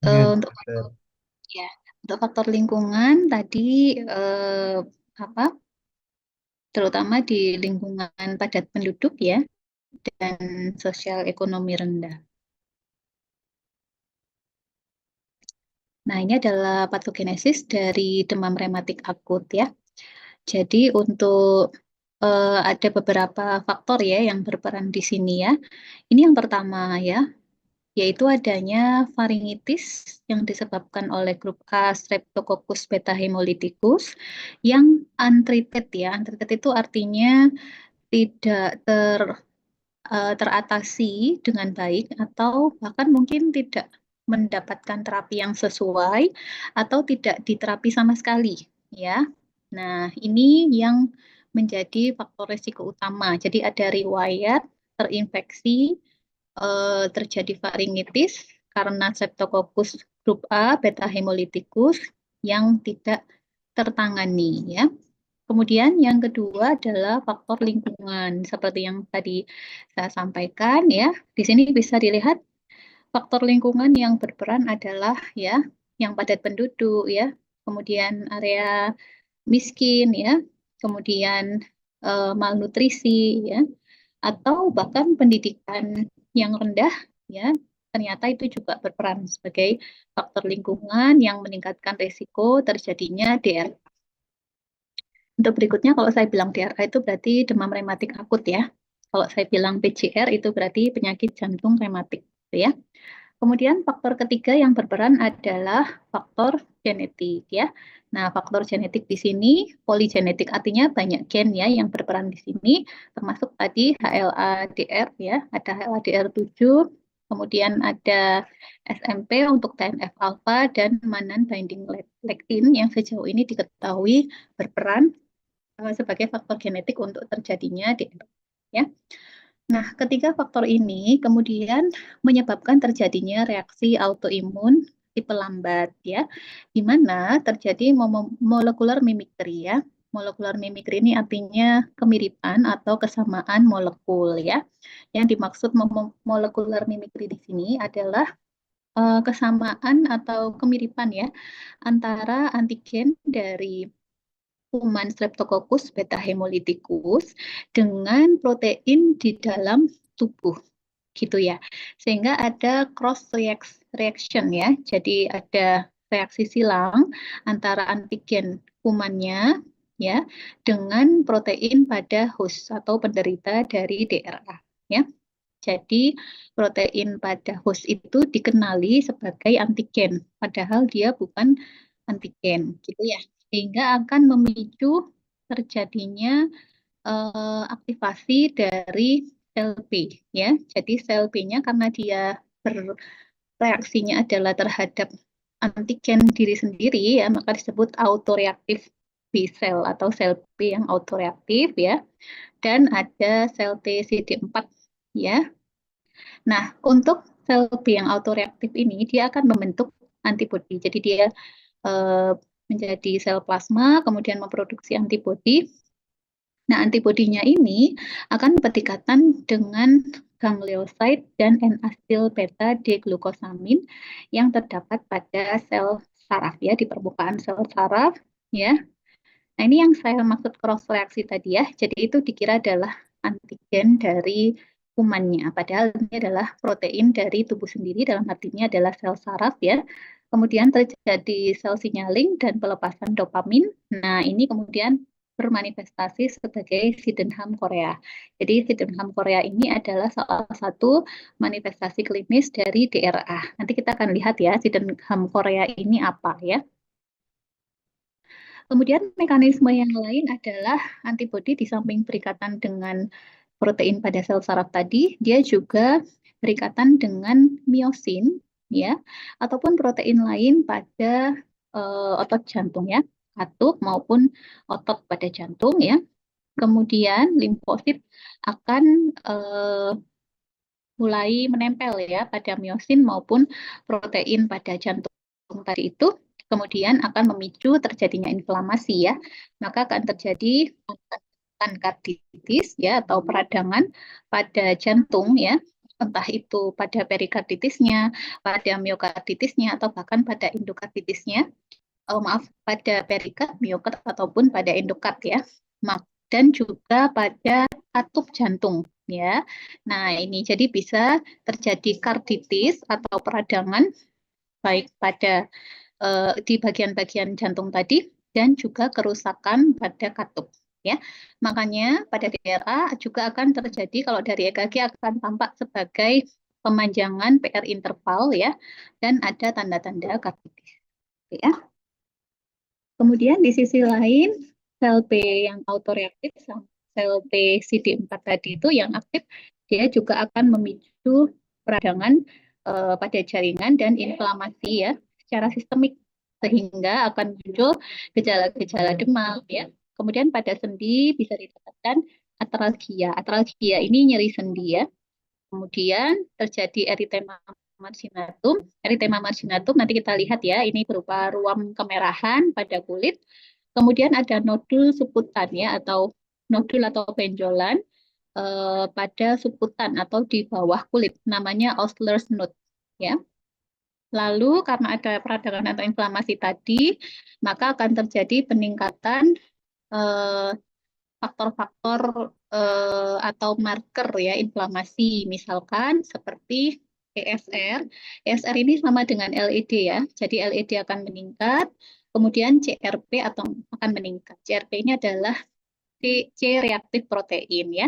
Iya, Untuk dokter. ya, untuk faktor lingkungan tadi eh, apa? Terutama di lingkungan padat penduduk ya dan sosial ekonomi rendah. Nah, ini adalah patogenesis dari demam rematik akut ya. Jadi untuk ada beberapa faktor ya yang berperan di sini ya. Ini yang pertama ya, yaitu adanya faringitis yang disebabkan oleh grup A Streptococcus beta hemolyticus yang untreated ya. Untreated itu artinya tidak teratasi dengan baik atau bahkan mungkin tidak mendapatkan terapi yang sesuai atau tidak diterapi sama sekali ya. Nah, ini yang menjadi faktor risiko utama. Jadi ada riwayat terinfeksi, terjadi faringitis karena Streptococcus grup A beta hemolyticus yang tidak tertangani ya. Kemudian yang kedua adalah faktor lingkungan, seperti yang tadi saya sampaikan ya. Di sini bisa dilihat faktor lingkungan yang berperan adalah ya, yang padat penduduk ya, kemudian area miskin ya, kemudian malnutrisi ya, atau bahkan pendidikan yang rendah ya. Ternyata itu juga berperan sebagai faktor lingkungan yang meningkatkan risiko terjadinya DR. Untuk berikutnya, kalau saya bilang DRA itu berarti demam rematik akut ya. Kalau saya bilang PJR itu berarti penyakit jantung rematik, gitu ya. Kemudian faktor ketiga yang berperan adalah faktor genetik ya. Nah, faktor genetik di sini poligenetik artinya banyak gen ya yang berperan di sini, termasuk tadi HLA-DR ya, ada HLA-DR7, kemudian ada SMP untuk TNF alpha dan Manan binding lectin yang sejauh ini diketahui berperan sebagai faktor genetik untuk terjadinya DNS. Ya. Nah, ketiga faktor ini kemudian menyebabkan terjadinya reaksi autoimun tipe lambat ya, di mana terjadi molekular mimikri ya. Molekular mimikri ini artinya kemiripan atau kesamaan molekul ya. Yang dimaksud molekular mimikri di sini adalah kesamaan atau kemiripan ya antara antigen dari kuman Streptococcus beta hemolyticus dengan protein di dalam tubuh gitu ya. Sehingga ada reaction ya. Jadi ada reaksi silang antara antigen kumannya ya dengan protein pada host atau penderita dari DRA ya. Jadi protein pada host itu dikenali sebagai antigen, padahal dia bukan antigen, gitu ya. Sehingga akan memicu terjadinya aktivasi dari sel B, ya. Jadi sel B-nya karena dia bereaksinya adalah terhadap antigen diri sendiri, ya, maka disebut autoreaktif B cell atau sel B yang autoreaktif, ya. Dan ada sel T CD4, ya. Nah, untuk sel B yang autoreaktif ini, dia akan membentuk antibodi. Jadi dia eh, menjadi sel plasma, kemudian memproduksi antibodi. Nah, antibodinya ini akan berdekatan dengan ganglioside dan N-asil beta deglukosamin yang terdapat pada sel saraf ya, di permukaan sel saraf ya. Nah, ini yang saya maksud cross reaksi tadi ya. Jadi itu dikira adalah antigen dari kumannya, padahal ini adalah protein dari tubuh sendiri, dalam artinya adalah sel saraf ya. Kemudian terjadi sel signaling dan pelepasan dopamin. Nah, ini kemudian bermanifestasi sebagai Sydenham Korea. Jadi Sydenham Korea ini adalah salah satu manifestasi klinis dari DRA. Nanti kita akan lihat ya Sydenham Korea ini apa ya. Kemudian mekanisme yang lain adalah antibodi di samping berikatan dengan protein pada sel saraf tadi, dia juga berikatan dengan miosin, ya, ataupun protein lain pada otot jantung ya, katup maupun otot pada jantung ya. Kemudian limfosit akan mulai menempel ya pada miosin maupun protein pada jantung tadi itu, kemudian akan memicu terjadinya inflamasi ya, maka akan terjadi tankarditis ya atau peradangan pada jantung ya, entah itu pada perikarditisnya, pada miokarditisnya, atau bahkan pada endokarditisnya. Maaf, pada perikard, miokard, ataupun pada endokard ya. Dan juga pada katup jantung ya. Nah, ini jadi bisa terjadi karditis atau peradangan baik pada di bagian-bagian jantung tadi dan juga kerusakan pada katup ya. Makanya pada DRA juga akan terjadi kalau dari EKG akan tampak sebagai pemanjangan PR interval ya dan ada tanda-tanda karditis ya. Kemudian di sisi lain sel B yang autoreaktif sama sel B CD4 tadi itu yang aktif dia juga akan memicu peradangan pada jaringan dan inflamasi ya secara sistemik sehingga akan muncul gejala-gejala demam ya. Kemudian pada sendi bisa didapatkan atralgia. Atralgia ini nyeri sendi ya. Kemudian terjadi eritema marginatum. Eritema marginatum nanti kita lihat ya, ini berupa ruam kemerahan pada kulit. Kemudian ada nodul suputan ya atau nodul atau benjolan pada suputan atau di bawah kulit, namanya Osler's node ya. Lalu karena ada peradangan atau inflamasi tadi, maka akan terjadi peningkatan eh, faktor-faktor atau marker ya inflamasi, misalkan seperti ESR. ESR ini sama dengan LED ya, jadi LED akan meningkat, kemudian CRP atau akan meningkat. CRP ini adalah C reaktif protein ya.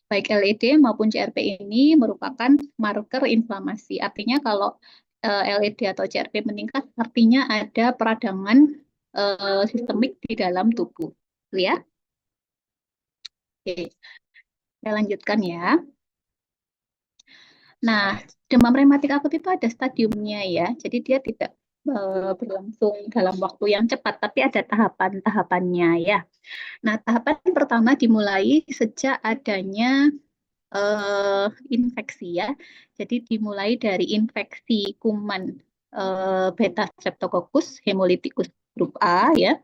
Baik LED maupun CRP ini merupakan marker inflamasi. Artinya kalau LED atau CRP meningkat, artinya ada peradangan sistemik di dalam tubuh. Ya. Oke, saya lanjutkan ya. Nah, demam rematik akut itu ada stadiumnya ya. Jadi dia tidak berlangsung dalam waktu yang cepat, tapi ada tahapan-tahapannya ya. Nah, tahapan pertama dimulai sejak adanya infeksi ya. Jadi dimulai dari infeksi kuman beta streptococcus hemolyticus grup A ya,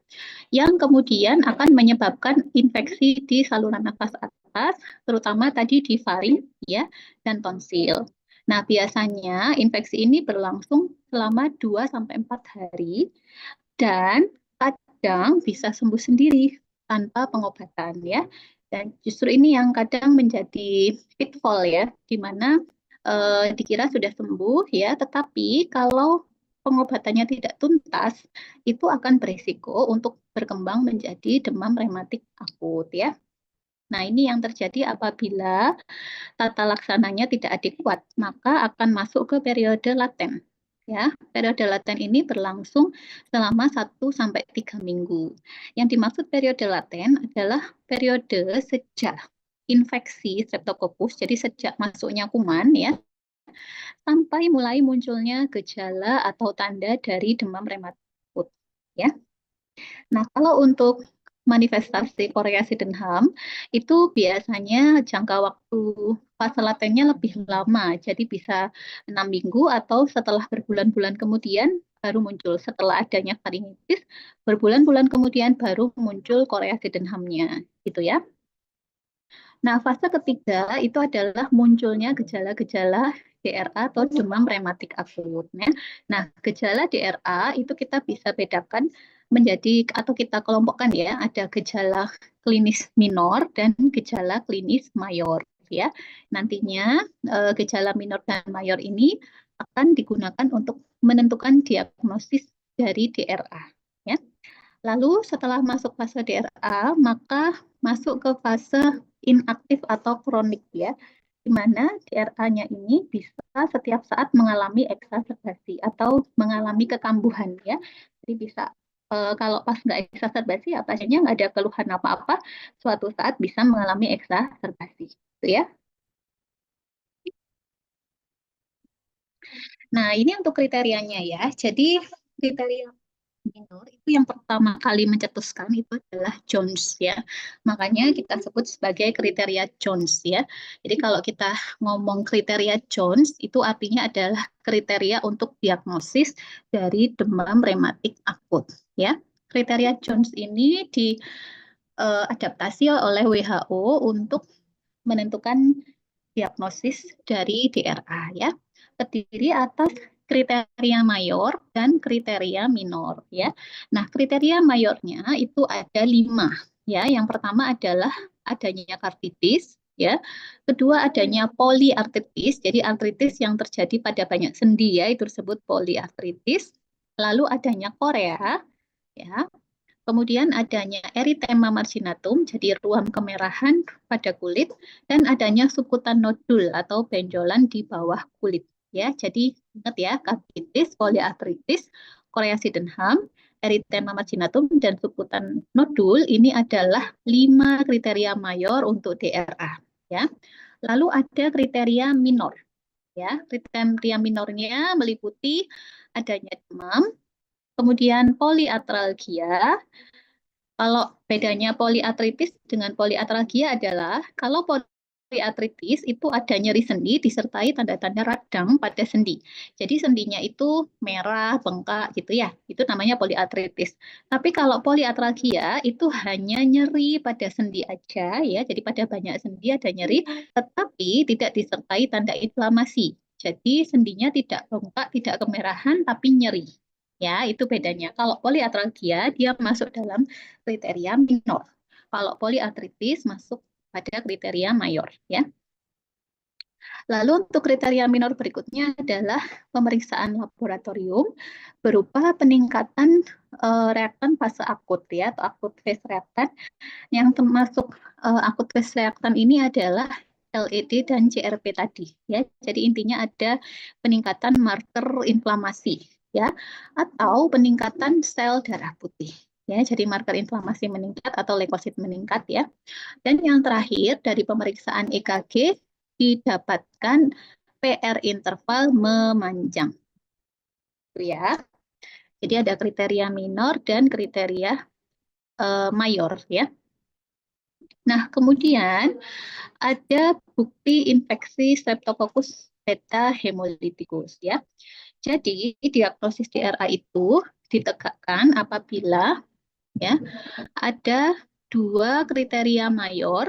yang kemudian akan menyebabkan infeksi di saluran nafas atas, terutama tadi di faring ya dan tonsil. Nah, biasanya infeksi ini berlangsung selama 2 sampai 4 hari dan kadang bisa sembuh sendiri tanpa pengobatan ya. Dan justru ini yang kadang menjadi pitfall ya, di mana dikira sudah sembuh ya, tetapi kalau pengobatannya tidak tuntas, itu akan berisiko untuk berkembang menjadi demam rematik akut ya. Nah, ini yang terjadi apabila tata laksananya tidak adekuat, maka akan masuk ke periode laten. Ya, periode laten ini berlangsung selama 1 sampai 3 minggu. Yang dimaksud periode laten adalah periode sejak infeksi streptococcus, jadi sejak masuknya kuman ya, sampai mulai munculnya gejala atau tanda dari demam rematik akut. Ya. Nah, kalau untuk manifestasi Korea Sydenham itu biasanya jangka waktu fase latennya lebih lama, jadi bisa 6 minggu atau setelah berbulan-bulan kemudian baru muncul. Setelah adanya faringitis, berbulan-bulan kemudian baru muncul Korea Sydenhamnya, gitu ya. Nah, fase ketiga itu adalah munculnya gejala-gejala DRA atau demam rematik akut. Nah, gejala DRA itu kita bisa bedakan menjadi atau kita kelompokkan ya, ada gejala klinis minor dan gejala klinis mayor ya. Nantinya gejala minor dan mayor ini akan digunakan untuk menentukan diagnosis dari DRA ya. Lalu setelah masuk fase DRA, maka masuk ke fase inaktif atau kronik ya, di mana DRA-nya ini bisa setiap saat mengalami eksaserbasi atau mengalami kekambuhan ya. Jadi bisa kalau pas nggak eksaserbasi ya pasiennya nggak ada keluhan apa-apa, suatu saat bisa mengalami eksaserbasi, gitu ya. Nah, ini untuk kriterianya ya. Jadi kriteria minor itu yang pertama kali mencetuskan itu adalah Jones ya. Makanya kita sebut sebagai kriteria Jones ya. Jadi kalau kita ngomong kriteria Jones itu artinya adalah kriteria untuk diagnosis dari demam rematik akut ya. Kriteria Jones ini diadaptasi oleh WHO untuk menentukan diagnosis dari DRA ya. Terdiri atas kriteria mayor dan kriteria minor ya. Nah, kriteria mayornya itu ada 5 ya. Yang pertama adalah adanya karditis ya. Kedua adanya poliartritis. Jadi artritis yang terjadi pada banyak sendi ya, itu disebut poliartritis. Lalu adanya korea ya. Kemudian adanya erythema marginatum, jadi ruam kemerahan pada kulit, dan adanya sukutan nodul atau benjolan di bawah kulit. Ya, jadi ingat ya, karditis, poliartritis, korea Sydenham, erythema marginatum, dan sukutan nodul ini adalah 5 kriteria mayor untuk DRA. Ya, lalu ada kriteria minor. Ya, kriteria minornya meliputi adanya demam, kemudian poliartralgia. Kalau bedanya poliartritis dengan poliartralgia adalah kalau poliartritis itu ada nyeri sendi disertai tanda-tanda radang pada sendi. Jadi sendinya itu merah, bengkak gitu ya. Itu namanya poliartritis. Tapi kalau poliartralgia itu hanya nyeri pada sendi aja ya. Jadi pada banyak sendi ada nyeri tetapi tidak disertai tanda inflamasi. Jadi sendinya tidak bengkak, tidak kemerahan tapi nyeri. Ya, itu bedanya. Kalau poliartralgia dia masuk dalam kriteria minor. Kalau poliartritis masuk pada kriteria mayor ya. Lalu untuk kriteria minor berikutnya adalah pemeriksaan laboratorium berupa peningkatan reaktan fase akut ya atau akut phase reaktan yang termasuk akut phase reaktan ini adalah LED dan CRP tadi ya. Jadi intinya ada peningkatan marker inflamasi ya atau peningkatan sel darah putih. Ya, jadi marker inflamasi meningkat atau leukosit meningkat ya. Dan yang terakhir dari pemeriksaan EKG didapatkan PR interval memanjang. Ya. Jadi ada kriteria minor dan kriteria mayor ya. Nah, kemudian ada bukti infeksi Streptococcus beta hemolyticus ya. Jadi diagnosis DRA itu ditegakkan apabila ya ada 2 kriteria mayor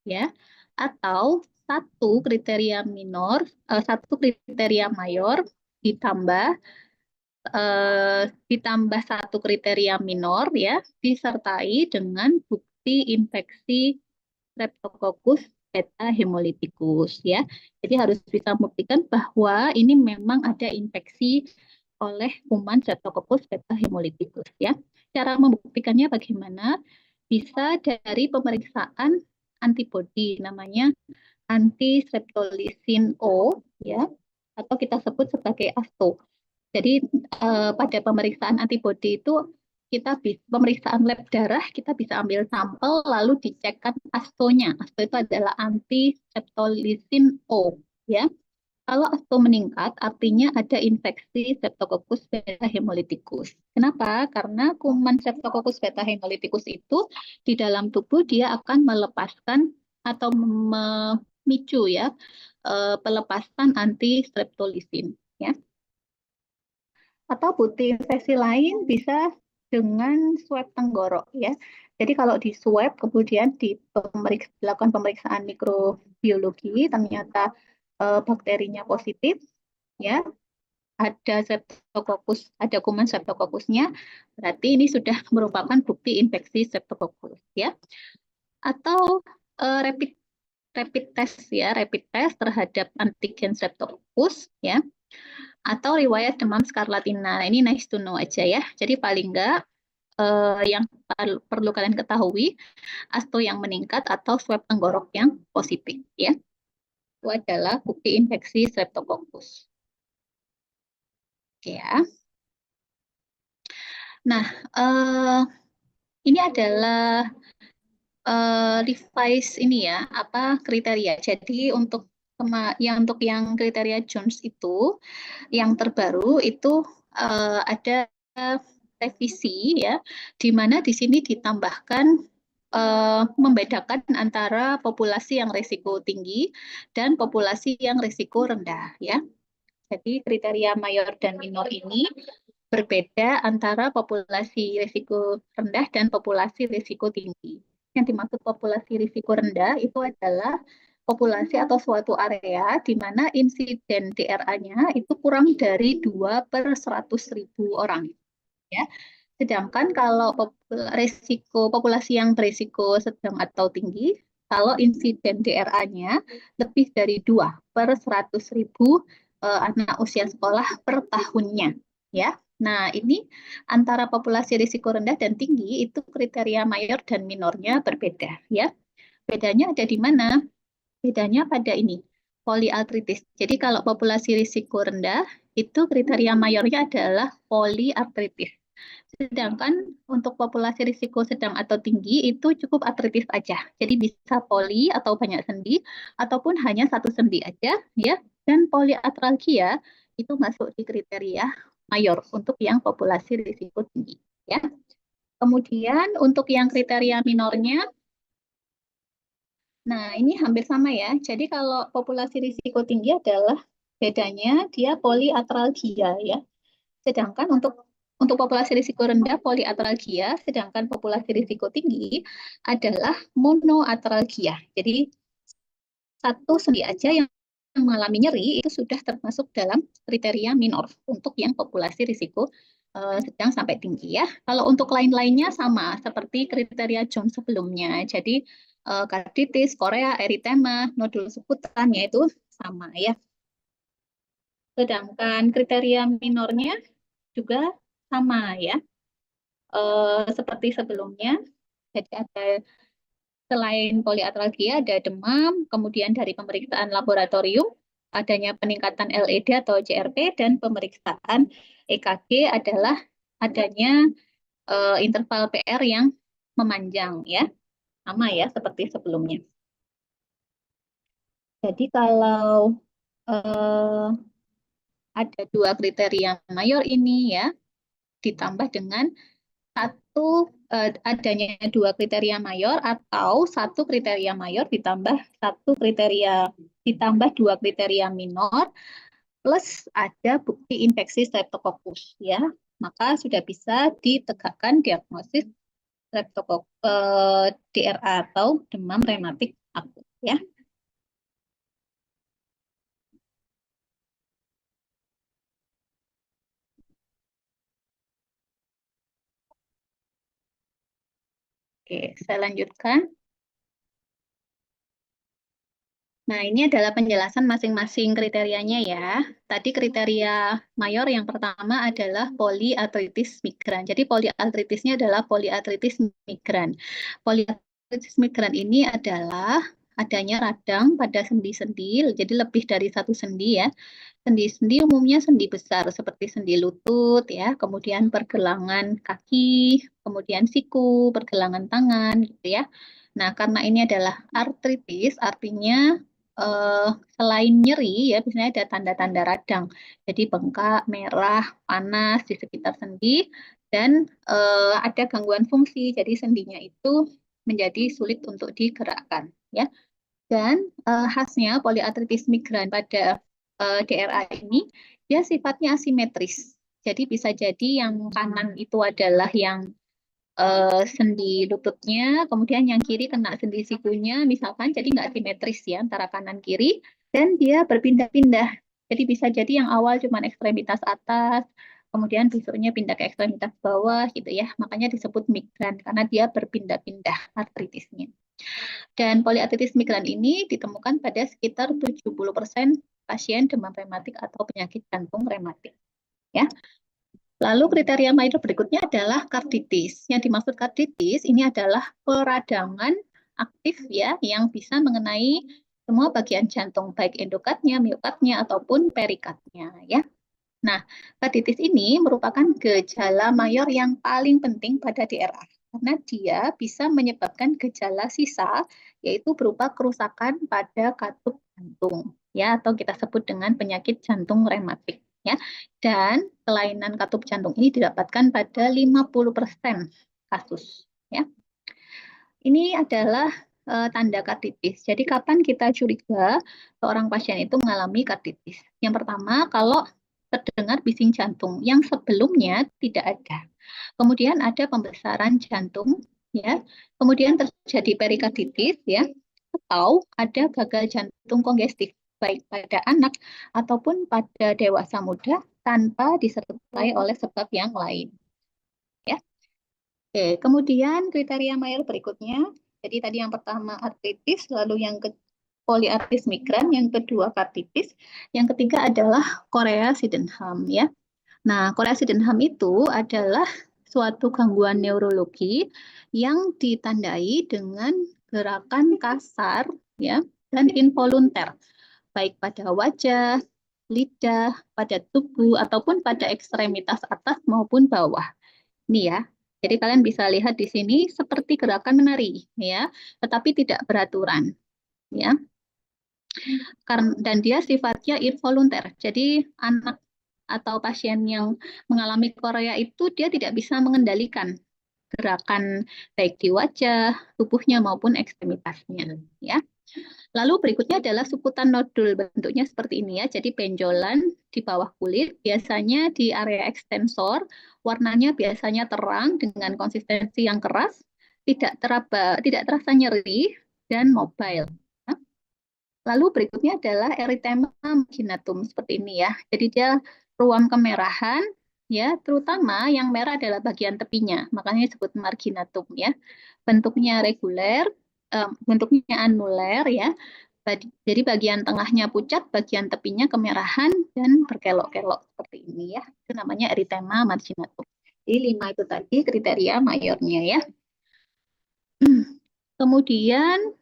ya atau 1 kriteria minor, 1 kriteria mayor ditambah 1 kriteria minor ya disertai dengan bukti infeksi Streptococcus beta hemolyticus ya. Jadi harus bisa membuktikan bahwa ini memang ada infeksi oleh kuman Streptococcus beta hemolyticus ya. Cara membuktikannya bagaimana? Bisa dari pemeriksaan antibodi namanya anti streptolysin O ya atau kita sebut sebagai ASTO. Jadi pada pemeriksaan antibodi itu kita bisa pemeriksaan lab darah kita bisa ambil sampel lalu dicekkan ASTO-nya. ASTO itu adalah anti streptolysin O ya. Kalau ASTO meningkat artinya ada infeksi Streptococcus beta hemolyticus. Kenapa? Karena kuman Streptococcus beta hemolyticus itu di dalam tubuh dia akan melepaskan atau memicu ya pelepasan anti streptolysin ya. Atau bukti infeksi lain bisa dengan swab tenggorok ya. Jadi kalau di swab kemudian dilakukan pemeriksaan mikrobiologi ternyata bakterinya positif ya. Ada Streptococcus, ada kuman Streptococcusnya, berarti ini sudah merupakan bukti infeksi Streptococcus ya. Atau rapid test ya, rapid test terhadap antigen Streptococcus ya. Atau riwayat demam skarlatina. Ini nice to know aja ya. Jadi paling enggak yang perlu kalian ketahui, ASTO yang meningkat atau swab tenggorok yang positif ya. Itu adalah bukti infeksi Streptococcus. Oke ya. Nah, ini adalah revise ini ya, apa kriteria. Jadi untuk yang kriteria Jones itu yang terbaru itu ada revisi ya, di mana di sini ditambahkan membedakan antara populasi yang risiko tinggi dan populasi yang risiko rendah ya. Jadi kriteria mayor dan minor ini berbeda antara populasi risiko rendah dan populasi risiko tinggi. Yang dimaksud populasi risiko rendah itu adalah populasi atau suatu area di mana insiden DRA-nya itu kurang dari 2/100.000 orang. Ya. Sedangkan kalau populasi yang berisiko sedang atau tinggi, kalau insiden DRA-nya lebih dari 2/100.000 anak usia sekolah per tahunnya. Ya. Nah, ini antara populasi risiko rendah dan tinggi itu kriteria mayor dan minornya berbeda. Ya. Bedanya ada di mana? Bedanya pada ini, poliartritis. Jadi kalau populasi risiko rendah, itu kriteria mayornya adalah poliartritis. Sedangkan untuk populasi risiko sedang atau tinggi itu cukup artritis aja. Jadi bisa poli atau banyak sendi, ataupun hanya satu sendi aja, ya. Dan poliartralgia itu masuk di kriteria mayor untuk yang populasi risiko tinggi, ya. Kemudian untuk yang kriteria minornya, nah, ini hampir sama ya. Jadi kalau populasi risiko tinggi adalah bedanya dia poliatralgia ya. Sedangkan untuk populasi risiko rendah poliatralgia, sedangkan populasi risiko tinggi adalah monoatralgia. Jadi satu sendi aja yang mengalami nyeri itu sudah termasuk dalam kriteria minor untuk yang populasi risiko sedang sampai tinggi ya. Kalau untuk lain-lainnya sama seperti kriteria John sebelumnya. Jadi karditis, korea, eritema, nodul sebutan yaitu sama ya. Sedangkan kriteria minornya juga sama ya. Seperti sebelumnya. Jadi ada selain poliatralgia ada demam, kemudian dari pemeriksaan laboratorium adanya peningkatan LED atau CRP dan pemeriksaan EKG adalah adanya interval PR yang memanjang ya. Sama ya seperti sebelumnya. Jadi kalau ada dua kriteria mayor ini ya, ditambah dengan adanya dua kriteria mayor atau satu kriteria mayor ditambah dua kriteria minor plus ada bukti infeksi Streptococcus ya, maka sudah bisa ditegakkan diagnosis DRA atau demam rematik akut ya. Oke, saya lanjutkan. Nah, ini adalah penjelasan masing-masing kriterianya ya. Tadi kriteria mayor yang pertama adalah poliartritis migran. Jadi poliartritisnya adalah poliartritis migran. Poliartritis migran ini adalah adanya radang pada sendi-sendi, jadi lebih dari satu sendi ya. Sendi-sendi umumnya sendi besar seperti sendi lutut ya, kemudian pergelangan kaki, kemudian siku, pergelangan tangan gitu ya. Nah, karena ini adalah artritis, artinya selain nyeri ya, biasanya ada tanda-tanda radang. Jadi bengkak, merah, panas di sekitar sendi, dan ada gangguan fungsi. Jadi sendinya itu menjadi sulit untuk digerakkan ya. Dan khasnya poliartritis migran pada DRA ini dia sifatnya asimetris. Jadi bisa jadi yang kanan itu adalah yang sendi lututnya, kemudian yang kiri kena sendi sikunya, misalkan, jadi nggak simetris ya antara kanan kiri, dan dia berpindah-pindah. Jadi bisa jadi yang awal cuma ekstremitas atas, kemudian besoknya pindah ke ekstremitas bawah gitu ya. Makanya disebut migran karena dia berpindah-pindah artritisnya. Dan poliartritis migran ini ditemukan pada sekitar 70% pasien demam rematik atau penyakit jantung rematik. Ya. Lalu kriteria mayor berikutnya adalah karditis. Yang dimaksud karditis ini adalah peradangan aktif ya yang bisa mengenai semua bagian jantung baik endokardnya, miokardnya ataupun perikardnya ya. Nah, karditis ini merupakan gejala mayor yang paling penting pada DRA karena dia bisa menyebabkan gejala sisa yaitu berupa kerusakan pada katup jantung ya atau kita sebut dengan penyakit jantung rematik ya. Dan kelainan katup jantung ini didapatkan pada 50% kasus ya. Ini adalah tanda karditis. Jadi kapan kita curiga seorang pasien itu mengalami karditis? Yang pertama, kalau terdengar bising jantung yang sebelumnya tidak ada. Kemudian ada pembesaran jantung, ya. Kemudian terjadi perikarditis, ya. atau ada gagal jantung kongestif, baik pada anak ataupun pada dewasa muda tanpa disertai oleh sebab yang lain. Ya. Oke, kemudian kriteria Mayer berikutnya. Jadi tadi yang pertama artritis, lalu yang poliartris migran, yang kedua karditis, yang ketiga adalah Korea Sydenham ya. Nah, Korea Sydenham itu adalah suatu gangguan neurologi yang ditandai dengan gerakan kasar ya dan involunter, baik pada wajah, lidah, pada tubuh ataupun pada ekstremitas atas maupun bawah. Ini ya. Jadi kalian bisa lihat di sini seperti gerakan menari ya, tetapi tidak beraturan ya. Dan dia sifatnya involunter. Jadi anak atau pasien yang mengalami Korea itu dia tidak bisa mengendalikan gerakan baik di wajah, tubuhnya maupun ekstremitasnya ya. Lalu berikutnya adalah suputan nodul, bentuknya seperti ini ya. Jadi benjolan di bawah kulit, biasanya di area ekstensor, warnanya biasanya terang dengan konsistensi yang keras, tidak terasa nyeri dan mobile. Lalu berikutnya adalah erythema marginatum seperti ini ya. Jadi dia ruam kemerahan ya, terutama yang merah adalah bagian tepinya, makanya disebut marginatum ya. Bentuknya reguler, bentuknya anuler ya. Jadi bagian tengahnya pucat, bagian tepinya kemerahan dan berkelok-kelok seperti ini ya. Itu namanya erythema marginatum. Jadi 5 itu tadi kriteria mayornya ya. Kemudian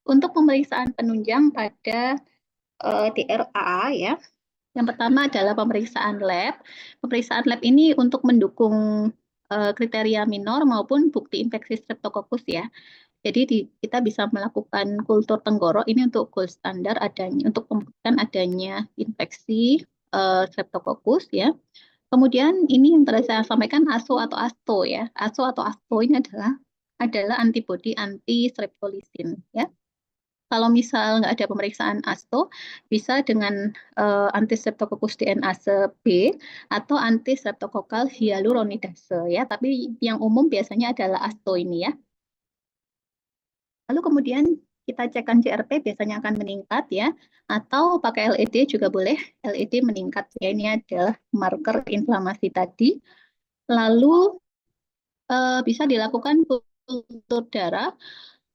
untuk pemeriksaan penunjang pada DRA ya. Yang pertama adalah pemeriksaan lab. Pemeriksaan lab ini untuk mendukung kriteria minor maupun bukti infeksi streptococcus ya. Jadi kita bisa melakukan kultur tenggorok ini untuk gold standar adanya untuk membuktikan adanya infeksi streptococcus ya. Kemudian ini yang tadi saya sampaikan ASO atau ASTO ya. ASO atau ASTO ini adalah antibodi anti streptolisin ya. Kalau misal nggak ada pemeriksaan ASTO, bisa dengan anti streptococcus DNase B atau anti streptokokal hyaluronidase ya. Tapi yang umum biasanya adalah ASTO ini ya. Lalu kemudian kita cekkan CRP biasanya akan meningkat ya, atau pakai LED juga boleh. LED meningkat ya, ini adalah marker inflamasi tadi. Lalu bisa dilakukan kultur darah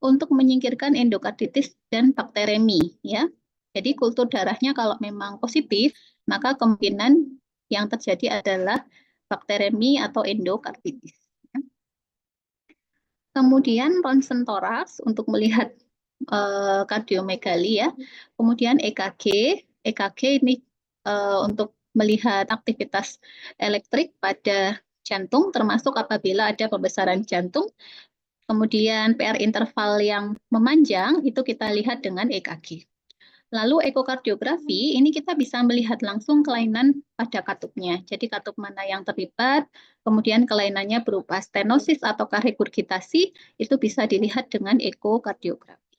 untuk menyingkirkan endokarditis dan bakteremi ya. Jadi kultur darahnya kalau memang positif, maka kemungkinan yang terjadi adalah bakteremi atau endokarditis. Kemudian ronsen toraks untuk melihat kardiomegali ya. Kemudian EKG, EKG ini untuk melihat aktivitas elektrik pada jantung, termasuk apabila ada pembesaran jantung. Kemudian PR interval yang memanjang itu kita lihat dengan EKG. Lalu ekokardiografi ini kita bisa melihat langsung kelainan pada katupnya. Jadi katup mana yang terlibat, kemudian kelainannya berupa stenosis atau regurgitasi, itu bisa dilihat dengan ekokardiografi.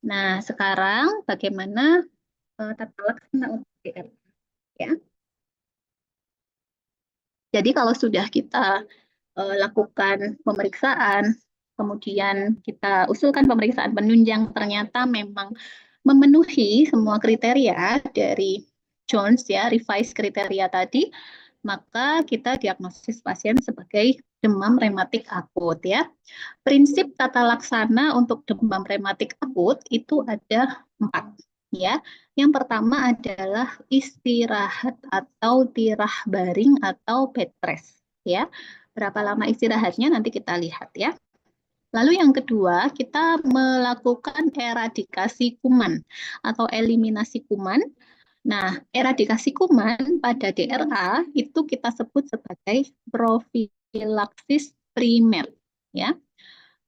Nah, sekarang bagaimana tata laksana untuk DRA ya? Jadi kalau sudah kita lakukan pemeriksaan, kemudian kita usulkan pemeriksaan penunjang, ternyata memang memenuhi semua kriteria dari Jones ya, revise kriteria tadi, maka kita diagnosis pasien sebagai demam rematik akut ya. Prinsip tata laksana untuk demam rematik akut itu ada 4 ya. Yang pertama adalah istirahat atau tirah baring atau bed rest ya. Berapa lama istirahatnya nanti kita lihat ya. Lalu yang kedua, kita melakukan eradikasi kuman atau eliminasi kuman. Nah, eradikasi kuman pada DRA itu kita sebut sebagai profilaksis primer ya.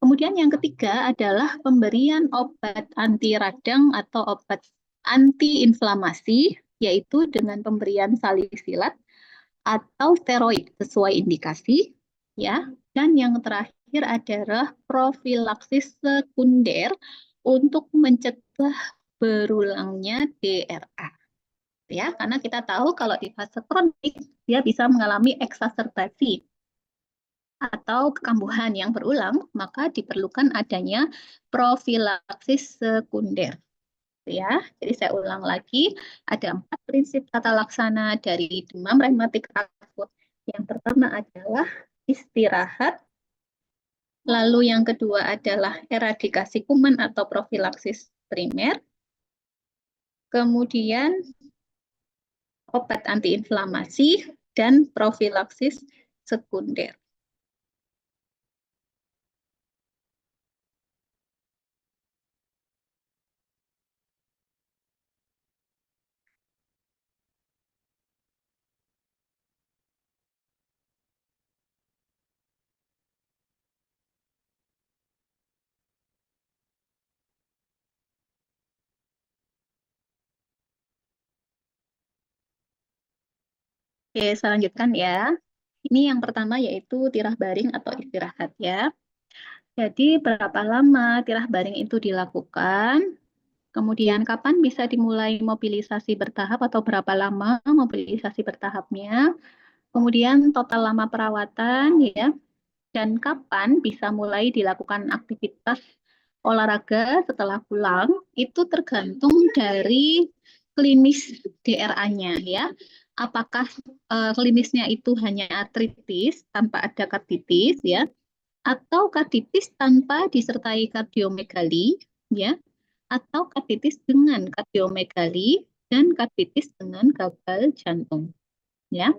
Kemudian yang ketiga adalah pemberian obat anti radang atau obat anti-inflamasi, yaitu dengan pemberian salisilat atau steroid sesuai indikasi, ya. Dan yang terakhir adalah profilaksis sekunder untuk mencegah berulangnya DRA. Ya, karena kita tahu kalau di fase kronik dia bisa mengalami eksaserbasi atau kekambuhan yang berulang, maka diperlukan adanya profilaksis sekunder. Ya, jadi saya ulang lagi, ada 4 prinsip tata laksana dari demam rematik akut. Yang pertama adalah istirahat, lalu yang kedua adalah eradikasi kuman atau profilaksis primer, kemudian obat antiinflamasi, dan profilaksis sekunder. Oke, saya lanjutkan ya. Ini yang pertama yaitu tirah baring atau istirahat ya. Jadi berapa lama tirah baring itu dilakukan? Kemudian kapan bisa dimulai mobilisasi bertahap atau berapa lama mobilisasi bertahapnya? Kemudian total lama perawatan ya. Dan kapan bisa mulai dilakukan aktivitas olahraga setelah pulang? Itu tergantung dari klinis DRA-nya ya. Apakah klinisnya itu hanya artritis tanpa ada karditis ya, atau karditis tanpa disertai kardiomegali ya, atau karditis dengan kardiomegali dan karditis dengan gagal jantung ya.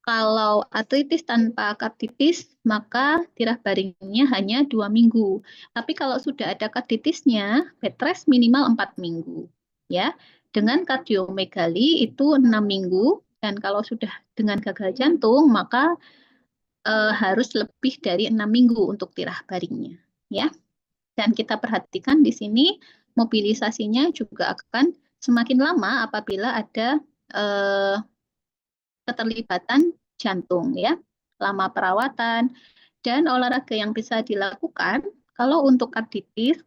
Kalau artritis tanpa karditis, maka tirah baringnya hanya 2 minggu. Tapi kalau sudah ada karditisnya, bed rest minimal 4 minggu. Ya, dengan kardiomegali itu 6 minggu. Dan kalau sudah dengan gagal jantung, maka harus lebih dari 6 minggu untuk tirah baringnya. Ya, dan kita perhatikan di sini mobilisasinya juga akan semakin lama apabila ada keterlibatan jantung ya, lama perawatan dan olahraga yang bisa dilakukan kalau untuk karditis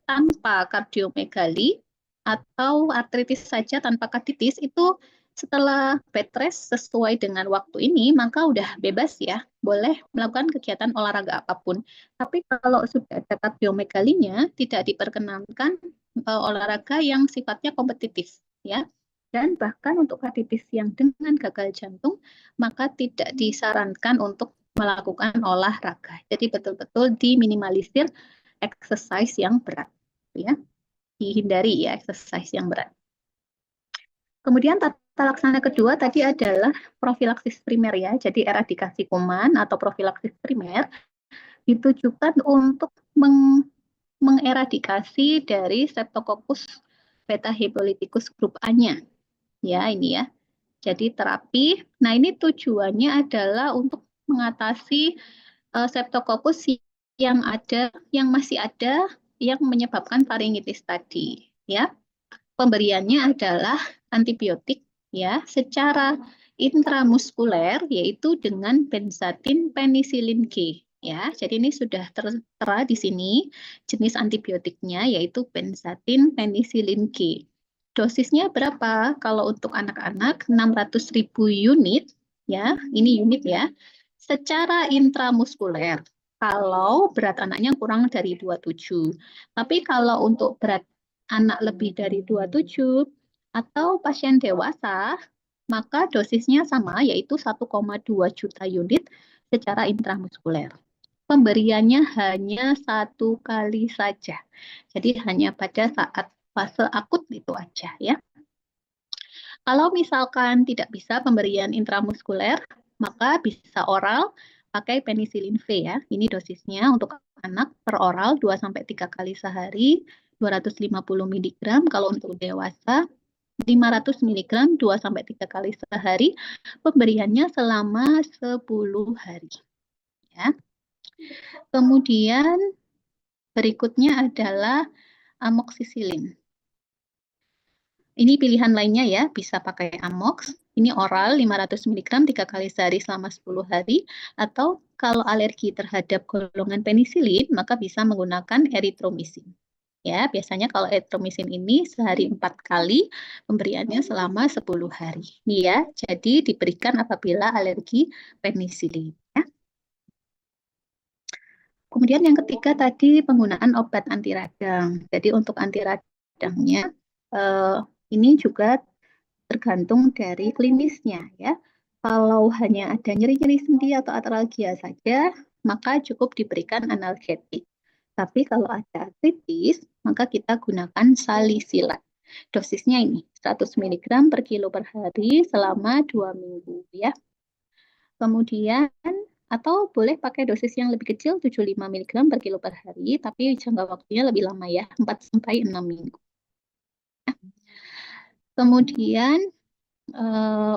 tanpa kardiomegali atau artritis saja tanpa karditis itu setelah bed rest sesuai dengan waktu ini maka udah bebas ya, boleh melakukan kegiatan olahraga apapun. Tapi kalau sudah ada kardiomegalinya tidak diperkenankan olahraga yang sifatnya kompetitif ya. Dan bahkan untuk karditis yang dengan gagal jantung, maka tidak disarankan untuk melakukan olahraga. Jadi betul-betul diminimalisir exercise yang berat, ya. Dihindari ya exercise yang berat. Kemudian tata laksana kedua tadi adalah profilaksis primer ya. Jadi eradikasi kuman atau profilaksis primer ditujukan untuk mengeradikasi dari Streptococcus beta hemolyticus grup A-nya. Ya, ini ya. Jadi terapi, nah ini tujuannya adalah untuk mengatasi Streptococcus yang masih ada yang menyebabkan faringitis tadi, ya. Pemberiannya adalah antibiotik ya secara intramuskuler yaitu dengan benzatin penisilin G ya. Jadi ini sudah tertera di sini jenis antibiotiknya yaitu benzatin penisilin G. Dosisnya berapa? Kalau untuk anak-anak 600.000 unit ya, ini unit ya. Secara intramuskuler. Kalau berat anaknya kurang dari 27. Tapi kalau untuk berat anak lebih dari 27 atau pasien dewasa, maka dosisnya sama yaitu 1,2 juta unit secara intramuskuler. Pemberiannya hanya 1 kali saja. Jadi hanya pada saat fase akut itu aja ya. Kalau misalkan tidak bisa pemberian intramuskuler, maka bisa oral pakai penisilin V ya. Ini dosisnya untuk anak per oral 2-3 kali sehari, 250 mg. Kalau untuk dewasa 500 mg 2-3 kali sehari. Pemberiannya selama 10 hari. Ya. Kemudian berikutnya adalah amoksisilin. Ini pilihan lainnya ya, bisa pakai Amox. Ini oral 500 mg 3 kali sehari selama 10 hari. Atau kalau alergi terhadap golongan penisilin, maka bisa menggunakan eritromisin. Ya, biasanya kalau erythromycin ini sehari 4 kali, pemberiannya selama 10 hari. Ya, jadi diberikan apabila alergi penisilin. Ya. Kemudian yang ketiga tadi penggunaan obat anti radang. Jadi untuk anti radangnya eh, ini juga tergantung dari klinisnya ya. Kalau hanya ada nyeri-nyeri sendi atau artralgia saja, maka cukup diberikan analgetik. Tapi kalau ada artritis, maka kita gunakan salisilat. Dosisnya ini 100 mg per kilo per hari selama 2 minggu ya. Kemudian atau boleh pakai dosis yang lebih kecil 75 mg per kilo per hari, tapi jangka waktunya lebih lama ya, 4 sampai 6 minggu. Kemudian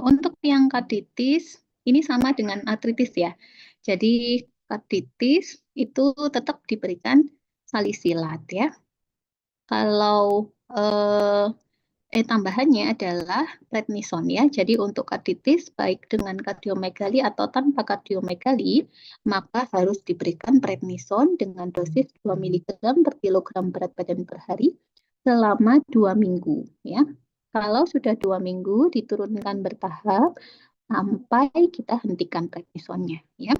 untuk yang karditis ini sama dengan artritis ya. Jadi karditis itu tetap diberikan salisilat ya. Kalau tambahannya adalah prednison ya. Jadi untuk karditis baik dengan kardiomegali atau tanpa kardiomegali maka harus diberikan prednison dengan dosis 2 mg per kilogram berat badan per hari selama 2 minggu ya. Kalau sudah 2 minggu diturunkan bertahap sampai kita hentikan prednisonnya ya.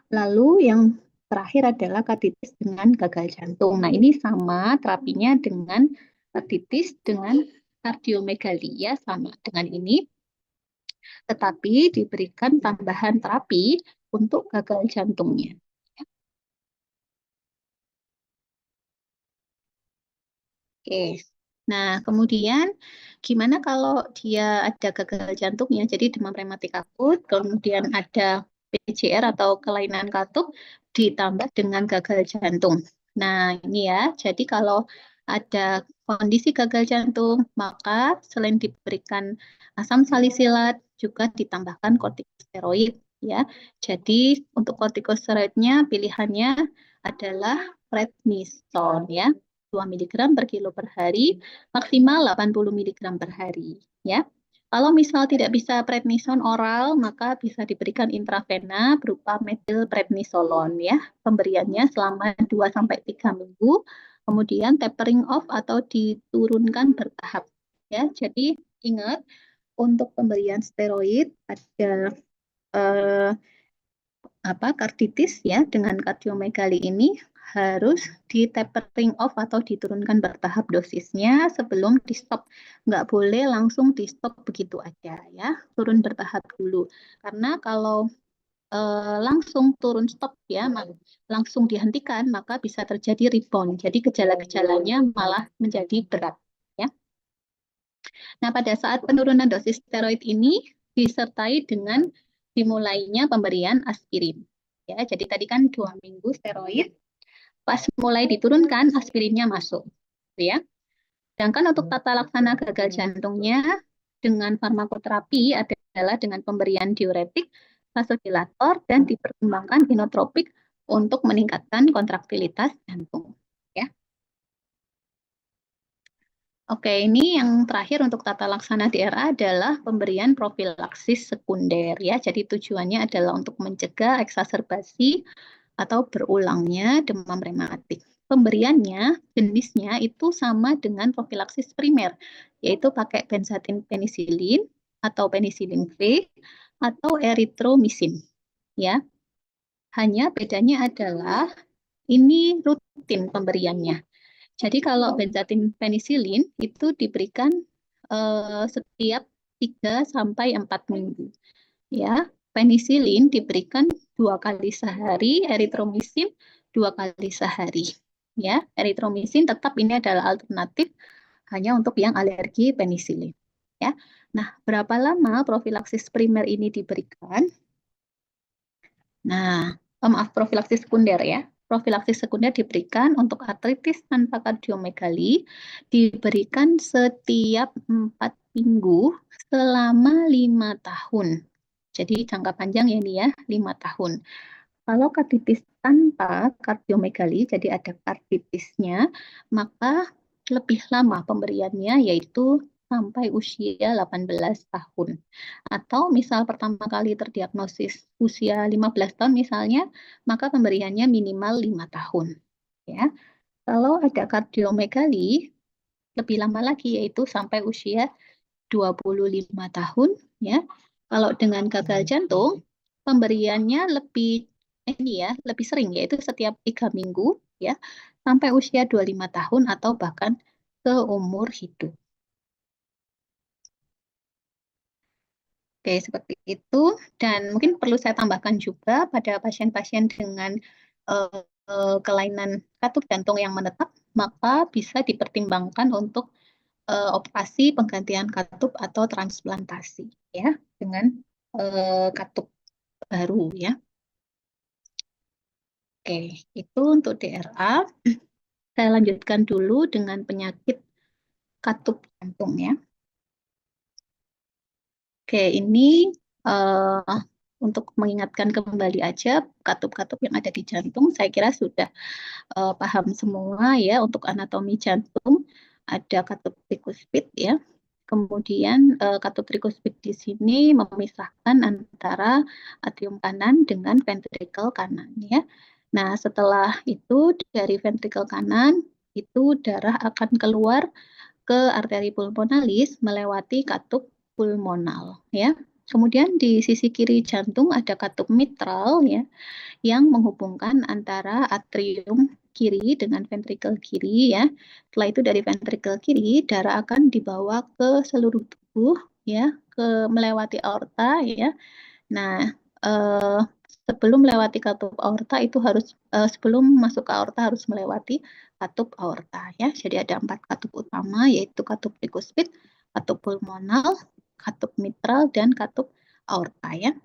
Lalu yang terakhir adalah karditis dengan gagal jantung. Nah, ini sama terapinya dengan karditis dengan kardiomegali ya, sama dengan ini. Tetapi diberikan tambahan terapi untuk gagal jantungnya. Oke. Nah, kemudian gimana kalau dia ada gagal jantungnya, jadi demam rematik akut, kemudian ada PJR atau kelainan katup, ditambah dengan gagal jantung. Nah, ini ya, jadi kalau ada kondisi gagal jantung, maka selain diberikan asam salisilat, juga ditambahkan kortikosteroid. Ya, jadi untuk kortikosteroidnya pilihannya adalah prednison ya. 2 mg per kilo per hari, maksimal 80 mg per hari. Ya. Kalau misal tidak bisa prednison oral, maka bisa diberikan intravena berupa metilprednisolon ya. Pemberiannya selama 2-3 minggu, kemudian tapering off atau diturunkan bertahap. Ya, jadi ingat untuk pemberian steroid ada karditis ya dengan kardiomegali ini harus di tapering off atau diturunkan bertahap dosisnya sebelum di stop. Nggak boleh langsung di stop begitu aja ya, turun bertahap dulu. Karena kalau langsung turun stop ya, langsung dihentikan maka bisa terjadi rebound. Jadi gejala-gejalanya malah menjadi berat ya. Nah, pada saat penurunan dosis steroid ini disertai dengan dimulainya pemberian aspirin. Ya, jadi tadi kan 2 minggu steroid, pas mulai diturunkan aspirinnya masuk. Ya. Sedangkan untuk tata laksana gagal jantungnya dengan farmakoterapi adalah dengan pemberian diuretik, vasodilator, dan dipertimbangkan inotropik untuk meningkatkan kontraktilitas jantung. Ya. Oke, ini yang terakhir untuk tata laksana DRA adalah pemberian profilaksis sekunder ya. Jadi tujuannya adalah untuk mencegah eksaserbasi atau berulangnya demam rematik. Pemberiannya jenisnya itu sama dengan profilaksis primer, yaitu pakai benzatin penisilin atau penisilin V atau eritromycin ya. Hanya bedanya adalah ini rutin pemberiannya. Jadi kalau benzatin penisilin itu diberikan setiap 3-4 minggu. Ya, penisilin diberikan 2 kali sehari, eritromycin 2 kali sehari. Ya, eritromycin tetap ini adalah alternatif hanya untuk yang alergi penisilin. Ya, nah berapa lama profilaksis primer ini diberikan? Nah, maaf, profilaksis sekunder ya. Profilaksis sekunder diberikan untuk artritis tanpa kardiomegali, diberikan setiap 4 minggu selama 5 tahun. Jadi jangka panjang ya ini ya, 5 tahun. Kalau karditis tanpa kardiomegali, jadi ada karditisnya, maka lebih lama pemberiannya yaitu sampai usia 18 tahun. Atau misal pertama kali terdiagnosis usia 15 tahun misalnya, maka pemberiannya minimal 5 tahun. Ya. Kalau ada kardiomegali, lebih lama lagi, yaitu sampai usia 25 tahun, ya. Kalau dengan gagal jantung, pemberiannya lebih ini ya, lebih sering, yaitu setiap 3 minggu, ya, sampai usia 25 tahun atau bahkan seumur hidup. Oke, seperti itu. Dan mungkin perlu saya tambahkan juga pada pasien-pasien dengan kelainan katup jantung yang menetap, maka bisa dipertimbangkan untuk operasi penggantian katup atau transplantasi, ya, dengan katup baru, ya. Oke, itu untuk DRA. Saya lanjutkan dulu dengan penyakit katup jantung, ya. Oke, ini uh, untuk mengingatkan kembali aja katup-katup yang ada di jantung, saya kira sudah paham semua ya. Untuk anatomi jantung ada katup trikuspid, ya. Kemudian katup trikuspid di sini memisahkan antara atrium kanan dengan ventrikel kanan, ya. Nah, setelah itu dari ventrikel kanan itu darah akan keluar ke arteri pulmonalis melewati katup pulmonal, ya. Kemudian di sisi kiri jantung ada katup mitral, ya, yang menghubungkan antara atrium kiri dengan ventrikel kiri, ya. Setelah itu dari ventrikel kiri darah akan dibawa ke seluruh tubuh, ya, ke melewati aorta, ya. Nah, eh, sebelum melewati katup aorta itu harus sebelum masuk ke aorta harus melewati katup aorta, ya. Jadi ada 4 katup utama, yaitu katup trikuspid, katup pulmonal, katup mitral, dan katup aorta, ya.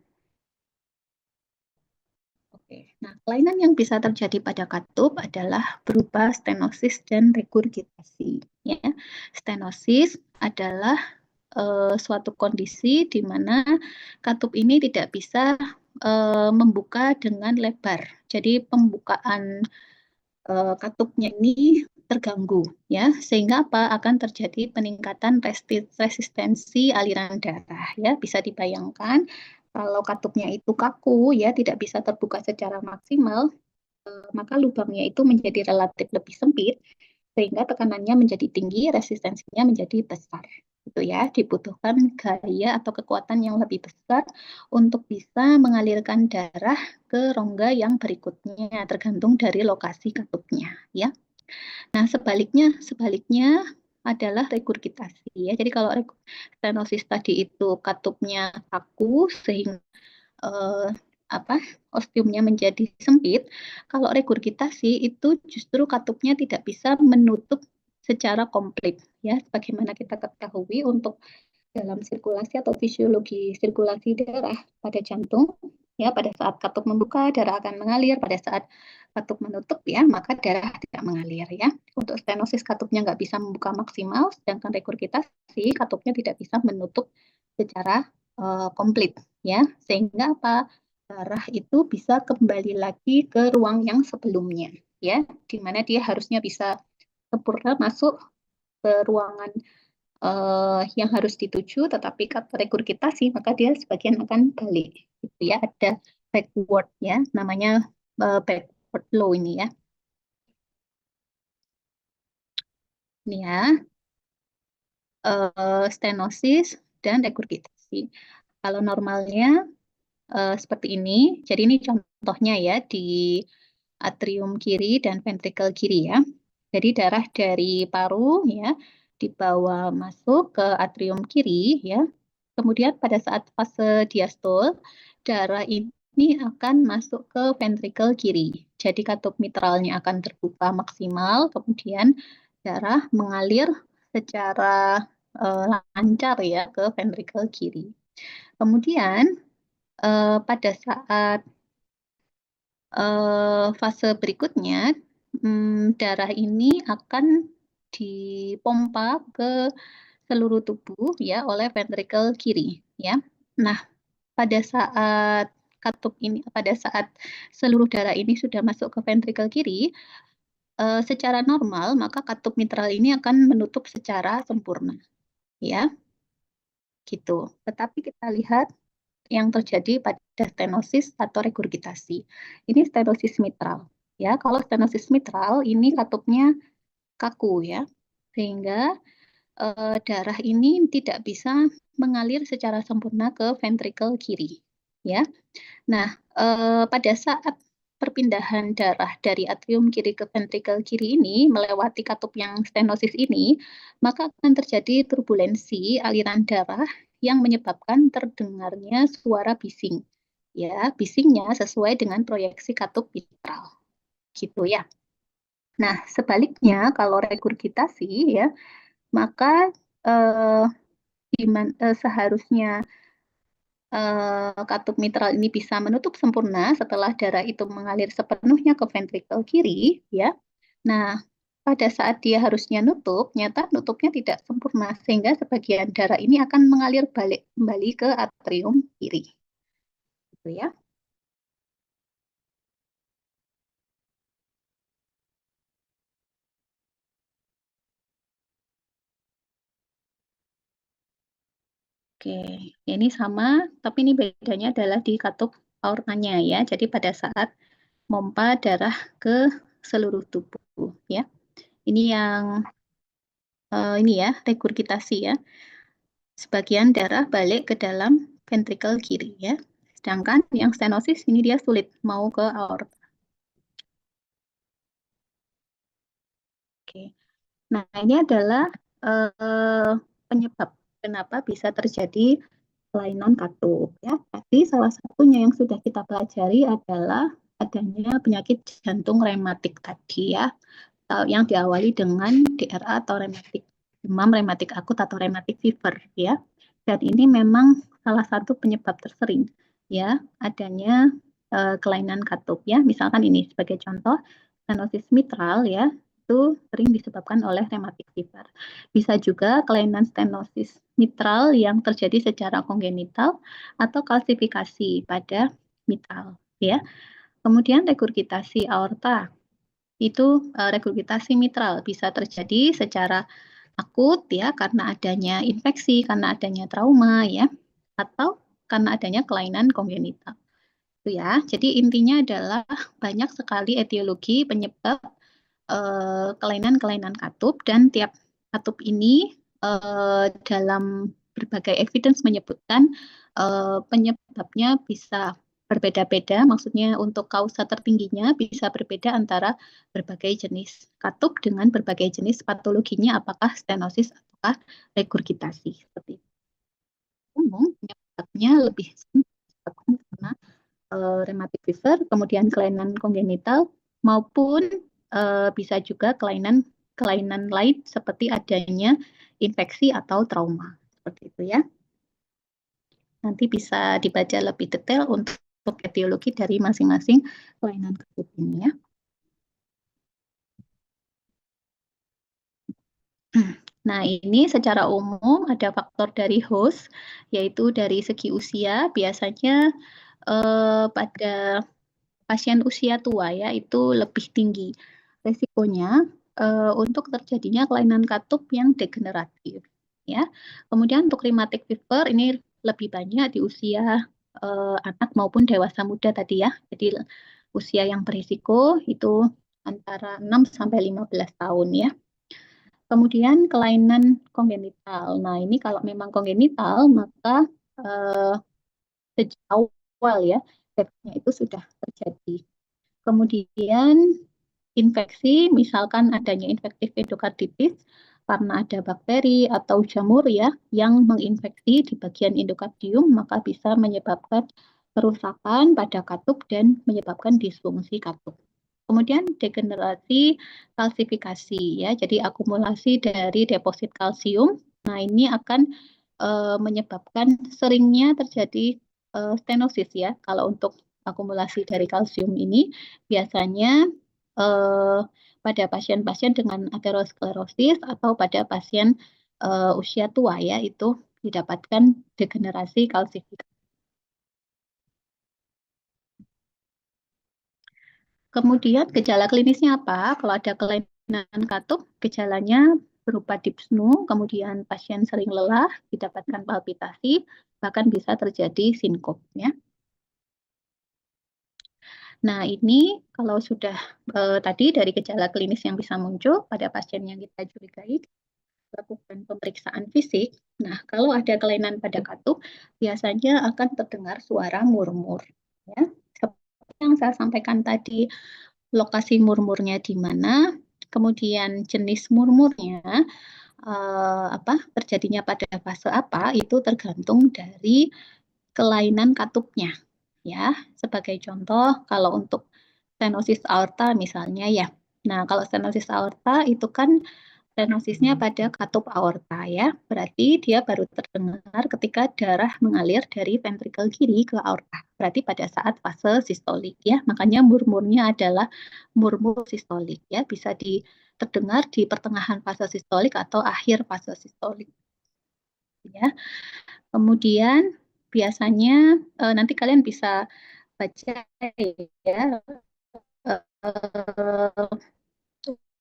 Oke. Nah, kelainan yang bisa terjadi pada katup adalah berupa stenosis dan regurgitasi, ya. Stenosis adalah suatu kondisi di mana katup ini tidak bisa membuka dengan lebar. Jadi pembukaan katupnya ini terganggu, ya, sehingga apa akan terjadi peningkatan resistensi aliran darah, ya. Bisa dibayangkan kalau katupnya itu kaku, ya, tidak bisa terbuka secara maksimal, maka lubangnya itu menjadi relatif lebih sempit sehingga tekanannya menjadi tinggi, resistensinya menjadi besar. Itu ya, dibutuhkan gaya atau kekuatan yang lebih besar untuk bisa mengalirkan darah ke rongga yang berikutnya, tergantung dari lokasi katupnya, ya. Nah, sebaliknya adalah regurgitasi, ya. Jadi kalau stenosis tadi itu katupnya kaku sehingga eh, apa ostiumnya menjadi sempit, kalau regurgitasi itu justru katupnya tidak bisa menutup secara komplit, ya. Sebagaimana kita ketahui untuk dalam sirkulasi atau fisiologi sirkulasi darah pada jantung, ya, pada saat katup membuka darah akan mengalir, pada saat katup menutup, ya, maka darah tidak mengalir, ya. Untuk stenosis katupnya nggak bisa membuka maksimal, sedangkan regurgitasi katupnya tidak bisa menutup secara komplit, ya, sehingga apa darah itu bisa kembali lagi ke ruang yang sebelumnya, ya, di mana dia harusnya bisa sempurna masuk ke ruangan yang harus dituju, tetapi kata regurgitasi maka dia sebagian akan balik, gitu ya. Ada backward, ya, namanya backward flow ini, ya. Ini ya, stenosis dan regurgitasi. Kalau normalnya seperti ini, jadi ini contohnya ya di atrium kiri dan ventrikel kiri, ya. Jadi darah dari paru, ya, dibawa masuk ke atrium kiri, ya. Kemudian pada saat fase diastol, darah ini akan masuk ke ventrikel kiri. Jadi katup mitralnya akan terbuka maksimal, kemudian darah mengalir secara lancar, ya, ke ventrikel kiri. Kemudian pada saat fase berikutnya, darah ini akan dipompa ke seluruh tubuh, ya, oleh ventrikel kiri, ya. Nah, pada saat pada saat seluruh darah ini sudah masuk ke ventrikel kiri, secara normal maka katup mitral ini akan menutup secara sempurna, ya, gitu. Tetapi kita lihat yang terjadi pada stenosis atau regurgitasi. Ini stenosis mitral. Ya, kalau stenosis mitral ini katupnya kaku ya, sehingga darah ini tidak bisa mengalir secara sempurna ke ventrikel kiri, ya. Nah, pada saat perpindahan darah dari atrium kiri ke ventrikel kiri ini melewati katup yang stenosis ini, maka akan terjadi turbulensi aliran darah yang menyebabkan terdengarnya suara bising. Ya, bisingnya sesuai dengan proyeksi katup mitral, gitu ya. Nah, sebaliknya kalau regurgitasi ya, maka eh, seharusnya katup mitral ini bisa menutup sempurna setelah darah itu mengalir sepenuhnya ke ventrikel kiri, ya. Nah, pada saat dia harusnya nutup, nyata nutupnya tidak sempurna sehingga sebagian darah ini akan mengalir balik kembali ke atrium kiri, gitu ya. Oke, ini sama, tapi ini bedanya adalah di katup aortanya ya. Jadi pada saat mompa darah ke seluruh tubuh ya. Ini yang ini ya regurgitasi ya. Sebagian darah balik ke dalam ventrikel kiri ya. Sedangkan yang stenosis ini dia sulit mau ke aorta. Oke. Nah, ini adalah penyebab kenapa bisa terjadi kelainan katup ya. Tadi salah satunya yang sudah kita pelajari adalah adanya penyakit jantung rematik tadi ya, yang diawali dengan DRA atau rematik demam rematik akut atau rematik fever ya. Dan ini memang salah satu penyebab tersering ya adanya kelainan katup ya. Misalkan ini sebagai contoh stenosis mitral ya itu sering disebabkan oleh rematik fever. Bisa juga kelainan stenosis mitral yang terjadi secara kongenital atau kalsifikasi pada mitral ya. Kemudian regurgitasi aorta itu regurgitasi mitral bisa terjadi secara akut ya karena adanya infeksi, karena adanya trauma ya, atau karena adanya kelainan kongenital. Itu ya. Jadi intinya adalah banyak sekali etiologi penyebab kelainan-kelainan katup dan tiap katup ini dalam berbagai evidence menyebutkan penyebabnya bisa berbeda-beda, maksudnya untuk kausa tertingginya bisa berbeda antara berbagai jenis katup dengan berbagai jenis patologinya, apakah stenosis ataukah regurgitasi. Seperti itu. Umum penyebabnya lebih disebabkan karena rheumatic fever, kemudian kelainan kongenital, maupun bisa juga kelainan kelainan lain seperti adanya infeksi atau trauma. Seperti itu ya. Nanti bisa dibaca lebih detail untuk etiologi dari masing-masing kelainan katup ini ya. Nah, ini secara umum ada faktor dari host, yaitu dari segi usia, biasanya pada pasien usia tua ya itu lebih tinggi resikonya untuk terjadinya kelainan katup yang degeneratif ya. Kemudian untuk rheumatic fever ini lebih banyak di usia anak maupun dewasa muda tadi ya. Jadi usia yang berisiko itu antara 6 sampai 15 tahun ya. Kemudian kelainan kongenital. Nah, ini kalau memang kongenital maka eh, sejak awal ya defeknya itu sudah terjadi. Kemudian infeksi, misalkan adanya infektif endokarditis karena ada bakteri atau jamur ya yang menginfeksi di bagian endokardium, maka bisa menyebabkan kerusakan pada katup dan menyebabkan disfungsi katup. Kemudian degenerasi kalsifikasi ya, jadi akumulasi dari deposit kalsium. Nah, ini akan menyebabkan seringnya terjadi stenosis ya. Kalau untuk akumulasi dari kalsium ini biasanya pada pasien-pasien dengan aterosklerosis atau pada pasien usia tua ya itu didapatkan degenerasi kalsifikasi. Kemudian gejala klinisnya apa? Kalau ada kelainan katup, gejalanya berupa dyspnea, kemudian pasien sering lelah, didapatkan palpitasi, bahkan bisa terjadi sinkop ya. Nah, ini kalau sudah tadi dari gejala klinis yang bisa muncul pada pasien yang kita curigai, lakukan pemeriksaan fisik. Nah, kalau ada kelainan pada katup, biasanya akan terdengar suara murmur. Ya, seperti yang saya sampaikan tadi, lokasi murmurnya di mana, kemudian jenis murmurnya, terjadinya pada fase apa, itu tergantung dari kelainan katupnya. Ya, sebagai contoh, kalau untuk stenosis aorta misalnya ya. Nah, kalau stenosis aorta itu kan stenosisnya pada katup aorta ya. Berarti dia baru terdengar ketika darah mengalir dari ventrikel kiri ke aorta. Berarti pada saat fase sistolik ya. Makanya murmurnya adalah murmur sistolik ya. Bisa terdengar di pertengahan fase sistolik atau akhir fase sistolik ya. Kemudian biasanya nanti kalian bisa baca ya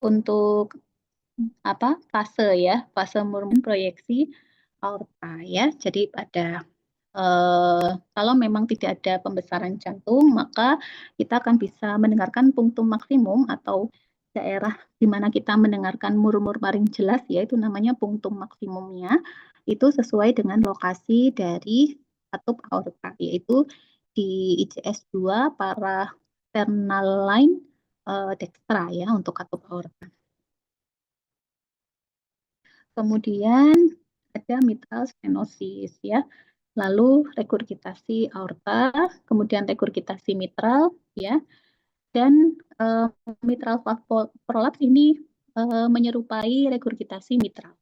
untuk fase ya, fase murmur proyeksi aorta ya. Jadi kalau memang tidak ada pembesaran jantung, maka kita akan bisa mendengarkan punktum maksimum atau daerah di mana kita mendengarkan murmur paling jelas, yaitu namanya punktum maksimumnya, itu sesuai dengan lokasi dari katup aorta, yaitu di ICS 2 parasternal line dextra ya untuk katup aorta. Kemudian ada mitral stenosis ya. Lalu regurgitasi aorta, kemudian regurgitasi mitral ya. Dan mitral valve prolaps ini menyerupai regurgitasi mitral.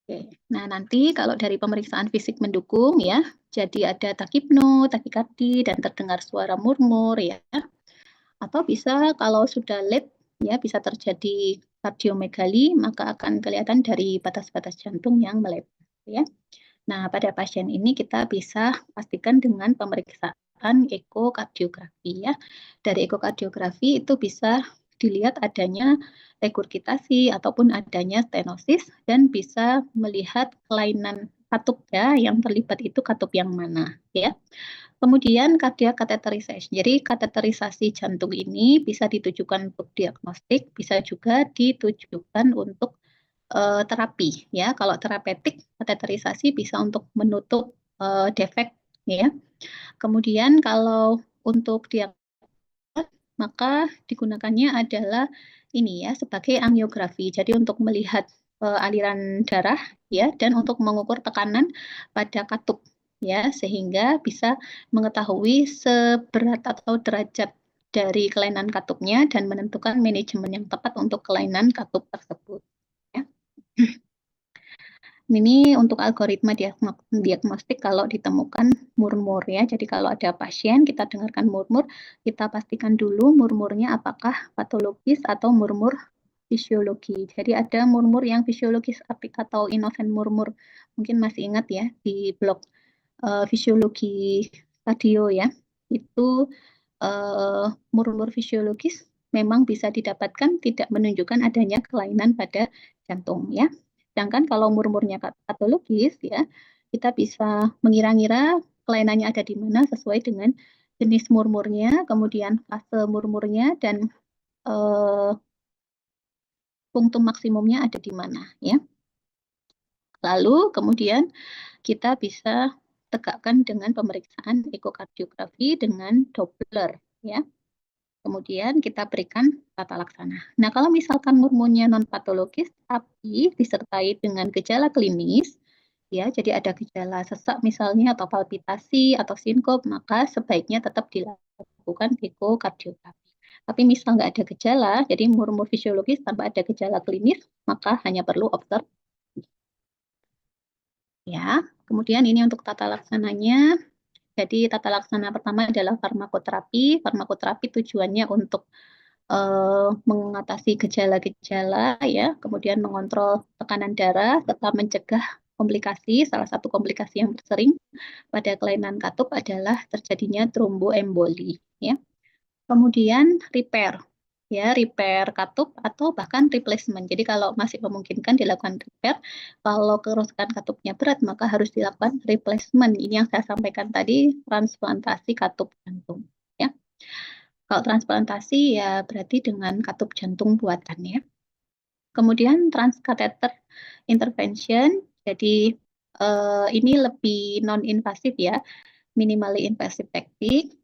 Oke. Nah, nanti kalau dari pemeriksaan fisik mendukung ya, jadi ada takipno, takikardi dan terdengar suara murmur ya. Atau bisa kalau sudah late ya bisa terjadi kardiomegali, maka akan kelihatan dari batas-batas jantung yang melebar ya. Nah, pada pasien ini kita bisa pastikan dengan pemeriksaan ekokardiografi ya. Dari ekokardiografi itu bisa dilihat adanya regurgitasi ataupun adanya stenosis dan bisa melihat kelainan katup ya, yang terlibat itu katup yang mana ya. Kemudian cardiac catheterization. Jadi kateterisasi jantung ini bisa ditujukan untuk diagnostik, bisa juga ditujukan untuk terapi ya. Kalau terapeutik kateterisasi bisa untuk menutup defek ya. Kemudian kalau untuk diagnosis maka digunakannya adalah ini ya sebagai angiografi. Jadi untuk melihat aliran darah ya dan untuk mengukur tekanan pada katup ya sehingga bisa mengetahui seberat atau derajat dari kelainan katupnya dan menentukan manajemen yang tepat untuk kelainan katup tersebut ya. Ini untuk algoritma diagnostik kalau ditemukan murmur ya. Jadi kalau ada pasien kita dengarkan murmur, kita pastikan dulu murmurnya apakah patologis atau murmur fisiologi. Jadi ada murmur yang fisiologis atau innocent murmur. Mungkin masih ingat ya di blog fisiologi radio ya. Itu murmur fisiologis memang bisa didapatkan tidak menunjukkan adanya kelainan pada jantung ya. Sedangkan kalau murmurnya patologis ya, kita bisa mengira-ngira kelainannya ada di mana sesuai dengan jenis murmurnya, kemudian fase murmurnya dan punktum maksimumnya ada di mana ya. Lalu kemudian kita bisa tegakkan dengan pemeriksaan ekokardiografi dengan Doppler ya. Kemudian kita berikan tata laksana. Nah, kalau misalkan murmurnya non patologis tapi disertai dengan gejala klinis, ya, jadi ada gejala sesak misalnya atau palpitasi atau sinkop, maka sebaiknya tetap dilakukan ekokardiografi. Tapi misal nggak ada gejala, jadi murmur fisiologis tanpa ada gejala klinis, maka hanya perlu observasi. Ya, kemudian ini untuk tata laksananya. Jadi tata laksana pertama adalah farmakoterapi. Farmakoterapi tujuannya untuk mengatasi gejala-gejala ya, kemudian mengontrol tekanan darah, serta mencegah komplikasi. Salah satu komplikasi yang sering pada kelainan katup adalah terjadinya tromboemboli ya. Kemudian repair. ya, repair katup atau bahkan replacement. Jadi kalau masih memungkinkan dilakukan repair, kalau kerusakan katupnya berat maka harus dilakukan replacement. Ini yang saya sampaikan tadi, transplantasi katup jantung, ya. Kalau transplantasi ya berarti dengan katup jantung buatan, ya. Kemudian transcatheter intervention, jadi ini lebih non-invasif ya, minimally invasive technique.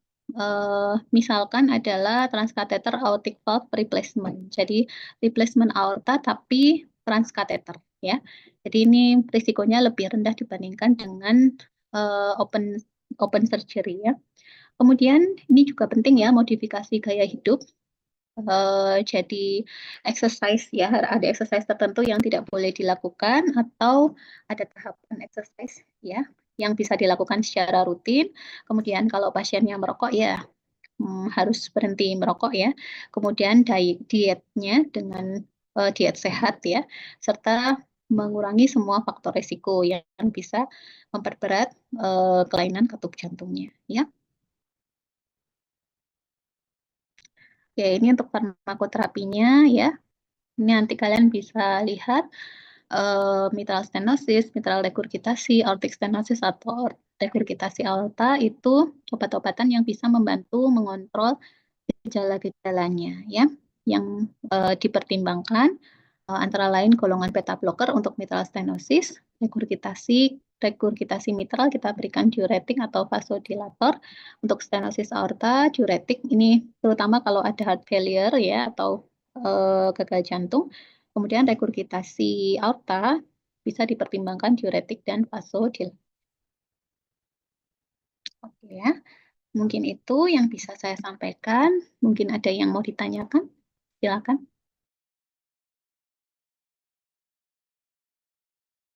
Misalkan adalah transcatheter aortic valve replacement. Jadi replacement aorta tapi transcatheter ya. Jadi ini risikonya lebih rendah dibandingkan dengan open open surgery ya. Kemudian ini juga penting ya, modifikasi gaya hidup. Jadi exercise ya, ada exercise tertentu yang tidak boleh dilakukan atau ada tahapan exercise ya yang bisa dilakukan secara rutin. Kemudian kalau pasiennya merokok ya harus berhenti merokok ya. Kemudian dietnya dengan diet sehat ya, serta mengurangi semua faktor risiko yang bisa memperberat kelainan katup jantungnya ya. Ya, ini untuk farmakoterapinya ya. Ini nanti kalian bisa lihat mitral stenosis, mitral regurgitasi, aortic stenosis atau regurgitasi aorta itu obat-obatan yang bisa membantu mengontrol gejala-gejalanya ya, yang dipertimbangkan antara lain golongan beta blocker untuk mitral stenosis, regurgitasi mitral kita berikan diuretik atau vasodilator. Untuk stenosis aorta, diuretik ini terutama kalau ada heart failure ya atau gagal jantung. Kemudian regurgitasi aorta bisa dipertimbangkan diuretik dan vasodilator. Oke ya, mungkin itu yang bisa saya sampaikan. Mungkin ada yang mau ditanyakan, silakan.